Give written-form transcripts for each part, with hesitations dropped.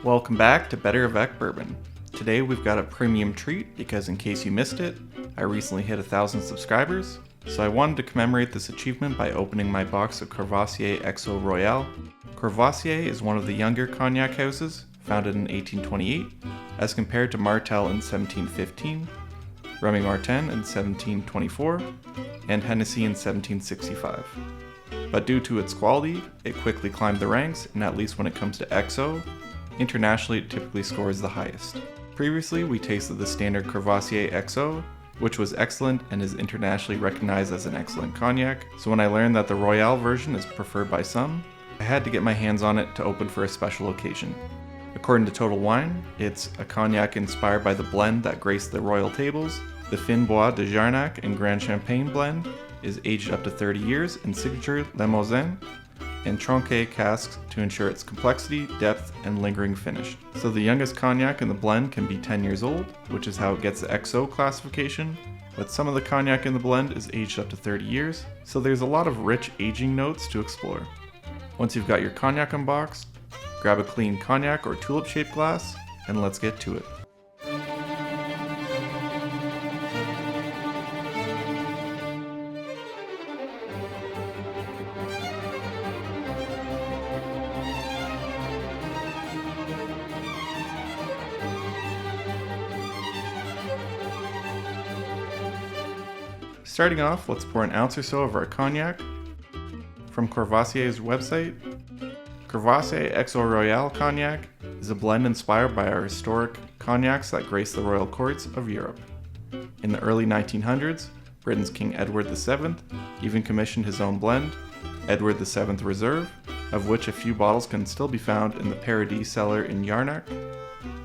Welcome back to BetterAvecBourbon. Today we've got a premium treat because in case you missed it, I recently hit 1,000 subscribers, so I wanted to commemorate this achievement by opening my box of Courvoisier XO Royale. Courvoisier is one of the younger cognac houses, founded in 1828, as compared to Martel in 1715, Remy Martin in 1724, and Hennessy in 1765. But due to its quality, it quickly climbed the ranks, and at least when it comes to XO, internationally it typically scores the highest. Previously, we tasted the standard Courvoisier XO, which was excellent and is internationally recognized as an excellent cognac, so when I learned that the Royale version is preferred by some, I had to get my hands on it to open for a special occasion. According to Total Wine, it's a cognac inspired by the blend that graced the royal tables. The Fin Bois de Jarnac and Grand Champagne blend is aged up to 30 years in signature Limousin and Tronqué casks to ensure its complexity, depth, and lingering finish. So the youngest cognac in the blend can be 10 years old, which is how it gets the XO classification, but some of the cognac in the blend is aged up to 30 years, so there's a lot of rich aging notes to explore. Once you've got your cognac unboxed, grab a clean cognac or tulip-shaped glass, and let's get to it. Starting off, let's pour an ounce or so of our cognac. From Courvoisier's website, Courvoisier XO Royale Cognac is a blend inspired by our historic cognacs that grace the royal courts of Europe. In the early 1900s, Britain's King Edward VII even commissioned his own blend, Edward VII Reserve, of which a few bottles can still be found in the Paradis cellar in Jarnac.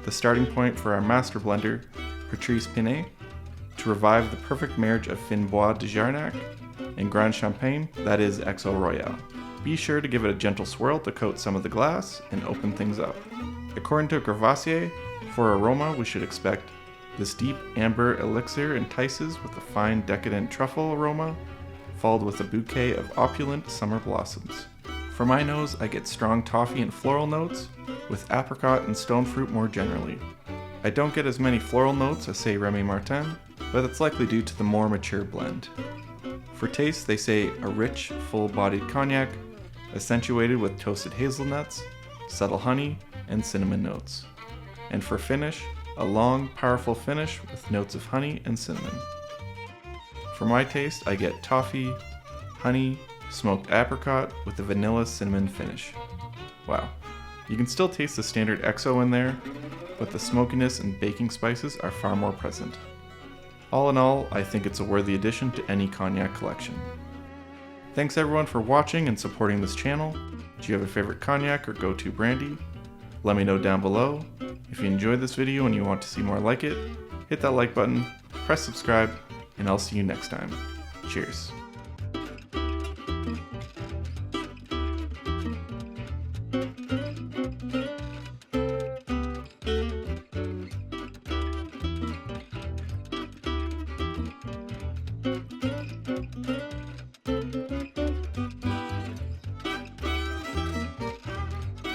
The starting point for our master blender, Patrice Pinet, to revive the perfect marriage of Fin Bois de Jarnac and Grand Champagne, that is XO Royale. Be sure to give it a gentle swirl to coat some of the glass and open things up. According to Courvoisier, for aroma we should expect this deep amber elixir entices with a fine decadent truffle aroma, followed with a bouquet of opulent summer blossoms. For my nose, I get strong toffee and floral notes, with apricot and stone fruit more generally. I don't get as many floral notes as say Remy Martin, but that's likely due to the more mature blend. For taste, they say a rich, full-bodied cognac, accentuated with toasted hazelnuts, subtle honey, and cinnamon notes. And for finish, a long, powerful finish with notes of honey and cinnamon. For my taste, I get toffee, honey, smoked apricot with a vanilla cinnamon finish. Wow. You can still taste the standard XO in there, but the smokiness and baking spices are far more present. All in all, I think it's a worthy addition to any cognac collection. Thanks everyone for watching and supporting this channel. Do you have a favorite cognac or go-to brandy? Let me know down below. If you enjoyed this video and you want to see more like it, hit that like button, press subscribe, and I'll see you next time. Cheers.